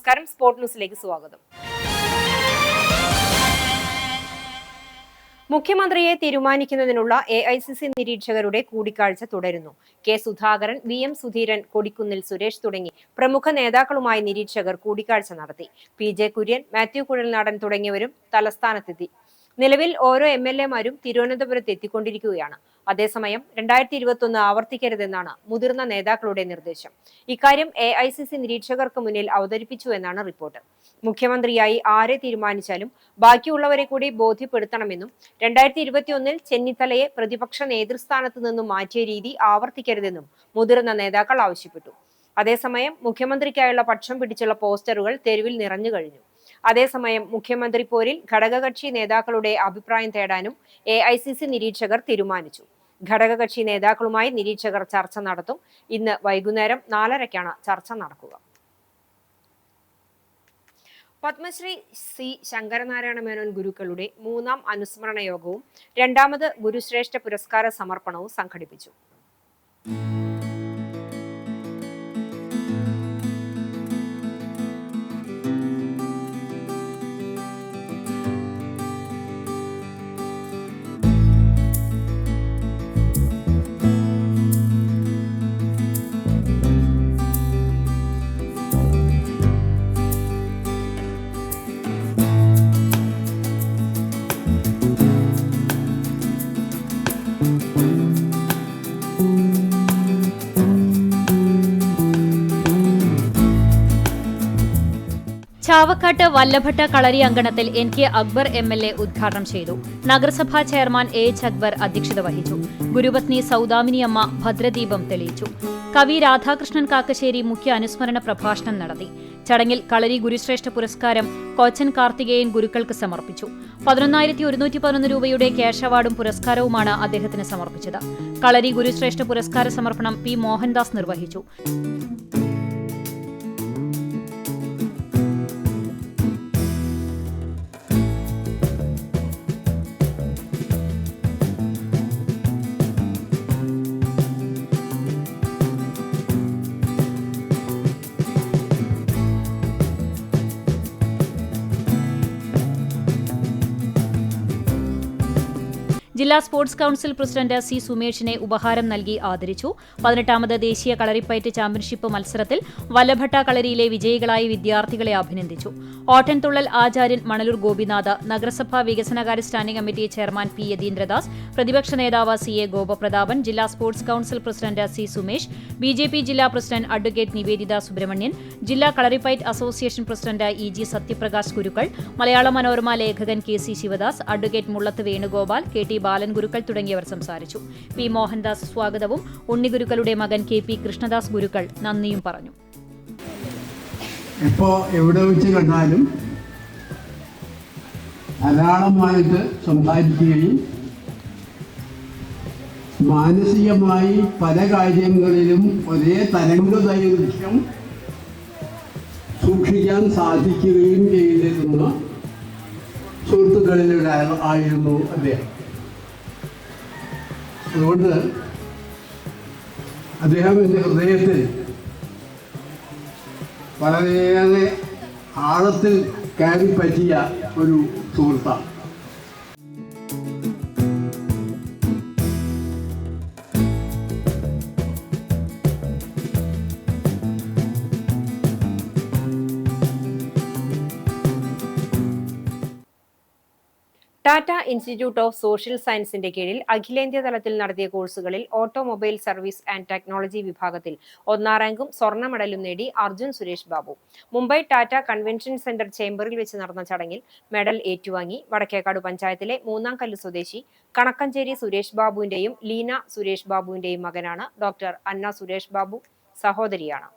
നമസ്കാരം, സ്പോർട് ന്യൂസിലേക്ക് സ്വാഗതം. മുഖ്യമന്ത്രിയെ തീരുമാനിക്കുന്നതിനുള്ള AICC നിരീക്ഷകരുടെ കൂടിക്കാഴ്ച തുടരുന്നു. കെ സുധാകരൻ, VM സുധീരൻ, കൊടിക്കുന്നിൽ സുരേഷ് തുടങ്ങി പ്രമുഖ നേതാക്കളുമായി നിരീക്ഷകർ കൂടിക്കാഴ്ച നടത്തി. PJ കുര്യൻ, മാത്യു കുഴൽനാടൻ തുടങ്ങിയവരും തലസ്ഥാനത്തെത്തി. നിലവിൽ ഓരോ MLA-മാരും തിരുവനന്തപുരത്ത് എത്തിക്കൊണ്ടിരിക്കുകയാണ്. അതേസമയം 2021 ആവർത്തിക്കരുതെന്നാണ് മുതിർന്ന നേതാക്കളുടെ നിർദ്ദേശം. ഇക്കാര്യം AICC നിരീക്ഷകർക്ക് മുന്നിൽ അവതരിപ്പിച്ചുവെന്നാണ് റിപ്പോർട്ട്. മുഖ്യമന്ത്രിയായി ആരെ തീരുമാനിച്ചാലും ബാക്കിയുള്ളവരെ കൂടി ബോധ്യപ്പെടുത്തണമെന്നും 2021 ചെന്നിത്തലയെ പ്രതിപക്ഷ നേതൃസ്ഥാനത്ത് നിന്നും മാറ്റിയ രീതി ആവർത്തിക്കരുതെന്നും മുതിർന്ന നേതാക്കൾ ആവശ്യപ്പെട്ടു. അതേസമയം മുഖ്യമന്ത്രിക്കായുള്ള പക്ഷം പിടിച്ചുള്ള പോസ്റ്ററുകൾ തെരുവിൽ നിറഞ്ഞു കഴിഞ്ഞു. അതേസമയം മുഖ്യമന്ത്രി പോരിൽ ഘടകകക്ഷി നേതാക്കളുടെ അഭിപ്രായം തേടാനും AICC നിരീക്ഷകർ തീരുമാനിച്ചു. ഘടകകക്ഷി നേതാക്കളുമായി നിരീക്ഷകർ ചർച്ച നടത്തും. ഇന്ന് വൈകുന്നേരം 4:30-ക്കാണ് ചർച്ച നടക്കുക. പത്മശ്രീ C. ശങ്കരനാരായണ മേനോൻ ഗുരുക്കളുടെ 3ാം അനുസ്മരണ യോഗവും 2ാമത് ഗുരുശ്രേഷ്ഠ പുരസ്കാര സമർപ്പണവും സംഘടിപ്പിച്ചു. ചാവക്കാട്ട് വല്ലഭട്ട കളരി അങ്കണത്തിൽ NK അക്ബർ MLA ഉദ്ഘാടനം ചെയ്തു. നഗരസഭാ ചെയർമാൻ AH അക്ബർ അധ്യക്ഷത വഹിച്ചു. ഗുരുപത്നി സൗദാമിനിയമ്മ ഭദ്രദീപം തെളിയിച്ചു. കവി രാധാകൃഷ്ണൻ കാക്കശ്ശേരി മുഖ്യ അനുസ്മരണ പ്രഭാഷണം നടത്തി. ചടങ്ങിൽ കളരി ഗുരുശ്രേഷ്ഠ പുരസ്കാരം കോച്ചൻ കാർത്തികേയൻ ഗുരുക്കൾക്ക് സമർപ്പിച്ചു. 11,111 രൂപയുടെ ക്യാഷ് അവാർഡും പുരസ്കാരവുമാണ് അദ്ദേഹത്തിന് സമർപ്പിച്ചത്. കളരി ഗുരുശ്രേഷ്ഠ പുരസ്കാര സമർപ്പണം P. മോഹൻദാസ് നിർവഹിച്ചു. ജില്ലാ സ്പോർട്സ് കൌൺസിൽ പ്രസിഡന്റ് C. സുമേഷിനെ ഉപഹാരം നൽകി ആദരിച്ചു. 18ാമത് ദേശീയ കളരിപ്പയറ്റ് ചാമ്പ്യൻഷിപ്പ് മത്സരത്തിൽ വല്ലഭട്ട കളരിയിലെ വിജയികളായ വിദ്യാർത്ഥികളെ അഭിനന്ദിച്ചു. ഓട്ടൻതുള്ളൽ ആചാര്യൻ മണലൂർ ഗോപിനാഥ്, നഗരസഭാ വികസനകാര്യ standing committee chairman P. Yatheendradas, പ്രതിപക്ഷ നേതാവ് CA ഗോപപ്രതാപൻ, ജില്ലാ sports council president C. Sumesh, BJP ജില്ലാ പ്രസിഡന്റ് അഡ്വക്കേറ്റ് നിവേദിത സുബ്രഹ്മണ്യൻ, ജില്ലാ Kalaripayattu association president EG Sathyaprakash Gurukkal, Malayala Manorama ലേഖകൻ KC Sivadas, advocate Mullath Venugopal, KT Balan Gurukkal തുടങ്ങിയവർ സംസാരിച്ചു. P. മോഹൻദാസ് സ്വാഗതവും ഉണ്ണിഗുരുക്കളുടെ മകൻ KP കൃഷ്ണദാസ് ഗുരുക്കൾ നന്ദിയും പറഞ്ഞു. ഇപ്പോൾ എവിടെ വെച്ച് കണ്ടാലും ധാരാളമായിട്ട് സംസാരിക്കുകയും മാനസികമായി പല കാര്യങ്ങളിലും ഒരേ തരംഗദൈർഘ്യം സൂക്ഷിക്കാൻ സാധിക്കുകയും ചെയ്തിരുന്ന സുഹൃത്തുക്കളിലൂടെ ആയിരുന്നു അദ്ദേഹം. അതുകൊണ്ട് അദ്ദേഹം എൻ്റെ ഹൃദയത്തിൽ വളരെയേറെ ആഴത്തിൽ കയറി പറ്റിയ ഒരു സുഹൃത്താണ്. ടാറ്റ ഇൻസ്റ്റിറ്റ്യൂട്ട് ഓഫ് സോഷ്യൽ സയൻസിന്റെ കീഴിൽ അഖിലേന്ത്യാ തലത്തിൽ നടത്തിയ കോഴ്സുകളിൽ ഓട്ടോമൊബൈൽ സർവീസ് ആൻഡ് ടെക്നോളജി വിഭാഗത്തിൽ 1ാം റാങ്കും സ്വർണ്ണ മെഡലും നേടി അർജുൻ സുരേഷ് ബാബു. മുംബൈ ടാറ്റ കൺവെൻഷൻ സെന്റർ ചേംബറിൽ വെച്ച് നടന്ന ചടങ്ങിൽ മെഡൽ ഏറ്റുവാങ്ങി. വടക്കേക്കാട് പഞ്ചായത്തിലെ 3ാം കല്ല് സ്വദേശി കണക്കഞ്ചേരി സുരേഷ് ബാബുവിന്റെയും ലീന സുരേഷ് ബാബുവിന്റെയും മകനാണ് ഡോക്ടർ അന്ന സുരേഷ് ബാബു. സഹോദരിയാണ്.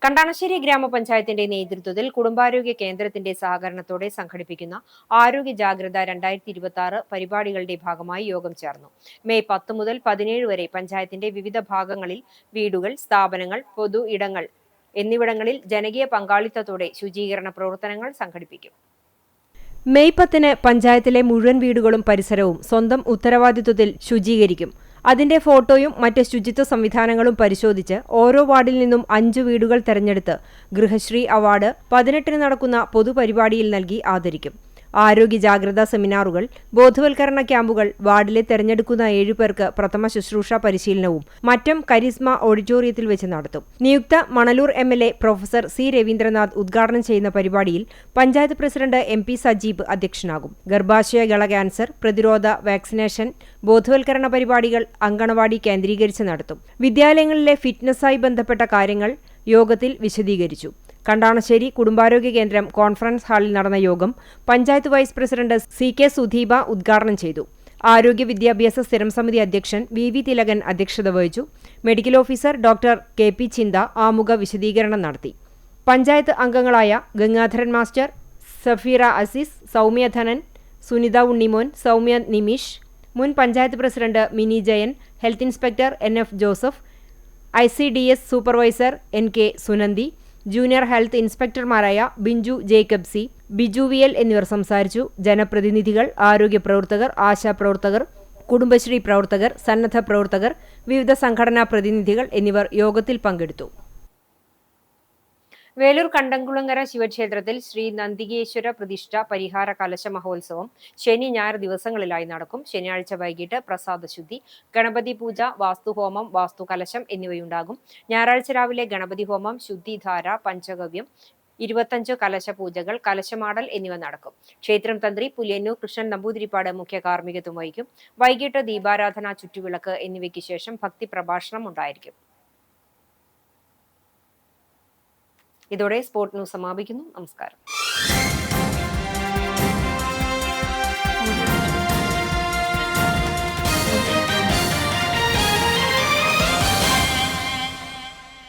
കണ്ടാണശ്ശേരി ഗ്രാമപഞ്ചായത്തിന്റെ നേതൃത്വത്തിൽ കുടുംബാരോഗ്യ കേന്ദ്രത്തിന്റെ സഹകരണത്തോടെ സംഘടിപ്പിക്കുന്ന ആരോഗ്യ ജാഗ്രത 2026 പരിപാടികളുടെ ഭാഗമായി യോഗം ചേർന്നു. മെയ് 10 മുതൽ 17 വരെ പഞ്ചായത്തിന്റെ വിവിധ ഭാഗങ്ങളിൽ വീടുകൾ, സ്ഥാപനങ്ങൾ, പൊതു ഇടങ്ങൾ എന്നിവിടങ്ങളിൽ ജനകീയ പങ്കാളിത്തത്തോടെ ശുചീകരണ പ്രവർത്തനങ്ങൾ സംഘടിപ്പിക്കും. മെയ് 10 പഞ്ചായത്തിലെ മുഴുവൻ വീടുകളും പരിസരവും സ്വന്തം ഉത്തരവാദിത്വത്തിൽ ശുചീകരിക്കും. അതിന്റെ ഫോട്ടോയും മറ്റ് ശുചിത്വ സംവിധാനങ്ങളും പരിശോധിച്ച് ഓരോ വാർഡിൽ നിന്നും 5 വീടുകൾ തെരഞ്ഞെടുത്ത് ഗൃഹശ്രീ അവാർഡ് 18-ന് നടക്കുന്ന പൊതുപരിപാടിയിൽ നൽകി ആദരിക്കും. ആരോഗ്യ ജാഗ്രതാ സെമിനാറുകൾ, ബോധവൽക്കരണ ക്യാമ്പുകൾ, വാർഡിലെ തെരഞ്ഞെടുക്കുന്ന 7 പേർക്ക് പ്രഥമ ശുശ്രൂഷ പരിശീലനവും മറ്റും കരിസ്മ ഓഡിറ്റോറിയത്തിൽ വെച്ച് നടത്തും. നിയുക്ത Manalur MLA professor C Raveendranath ഉദ്ഘാടനം ചെയ്യുന്ന പരിപാടിയിൽ പഞ്ചായത്ത് പ്രസിഡന്റ് MP സജീബ് അധ്യക്ഷനാകും. ഗർഭാശയഗള ക്യാൻസർ പ്രതിരോധ വാക്സിനേഷൻ, ബോധവൽക്കരണ പരിപാടികൾ അങ്കണവാടി കേന്ദ്രീകരിച്ച് നടത്തും. വിദ്യാലയങ്ങളിലെ ഫിറ്റ്നസ്സായി ബന്ധപ്പെട്ട കാര്യങ്ങൾ യോഗത്തിൽ വിശദീകരിച്ചു. കണ്ടാണശ്ശേരി കുടുംബാരോഗ്യ കേന്ദ്രം കോൺഫറൻസ് ഹാളിൽ നടന്ന യോഗം പഞ്ചായത്ത് വൈസ് പ്രസിഡന്റ് CK സുധീബ ഉദ്ഘാടനം ചെയ്തു. ആരോഗ്യ വിദ്യാഭ്യാസ സ്ഥിരം സമിതി അധ്യക്ഷൻ VV തിലകൻ അധ്യക്ഷത വഹിച്ചു. മെഡിക്കൽ ഓഫീസർ ഡോക്ടർ KP ചിന്ത ആമുഖ വിശദീകരണം നടത്തി. പഞ്ചായത്ത് അംഗങ്ങളായ ഗംഗാധരൻ മാസ്റ്റർ, സഫീറ അസീസ്, സൗമ്യ ധനൻ, സുനിത ഉണ്ണിമോൻ, സൗമ്യ നിമിഷ്, മുൻ panchayat president Mini Jayan, health inspector NF Joseph, ICDS supervisor NK Sunandi, junior health ഇൻസ്പെക്ടർമാരായ ബിഞ്ചു ജേക്കബ് C, ബിജു VL എന്നിവർ സംസാരിച്ചു. ജനപ്രതിനിധികൾ, ആരോഗ്യ പ്രവർത്തകർ, ആശാപ്രവർത്തകർ, കുടുംബശ്രീ പ്രവർത്തകർ, സന്നദ്ധ പ്രവർത്തകർ, വിവിധ സംഘടനാ പ്രതിനിധികൾ എന്നിവർ യോഗത്തിൽ പങ്കെടുത്തു. വേലൂർ കണ്ടംകുളങ്ങര ശിവക്ഷേത്രത്തിൽ ശ്രീ നന്ദികേശ്വര പ്രതിഷ്ഠ പരിഹാര കലശ മഹോത്സവം ശനി ഞായർ ദിവസങ്ങളിലായി നടക്കും. ശനിയാഴ്ച വൈകിട്ട് പ്രസാദശുദ്ധി, ഗണപതി പൂജ, വാസ്തുഹോമം, വാസ്തുകലശം എന്നിവയുണ്ടാകും. ഞായറാഴ്ച രാവിലെ ഗണപതി ഹോമം, ശുദ്ധിധാര, പഞ്ചഗവ്യം, 25 കലശ പൂജകൾ, കലശമാടൽ എന്നിവ നടക്കും. ക്ഷേത്രം തന്ത്രി പുലിയന്നൂർ കൃഷ്ണൻ നമ്പൂതിരിപ്പാട് മുഖ്യ കാർമ്മികത്വം വഹിക്കും. വൈകിട്ട് ദീപാരാധന, ചുറ്റുവിളക്ക് എന്നിവയ്ക്ക് ശേഷം ഭക്തി പ്രഭാഷണം ഉണ്ടായിരിക്കും. ഇതോടെ സ്പോർട് ന്യൂസ് സമാപിക്കുന്നു. നമസ്കാരം.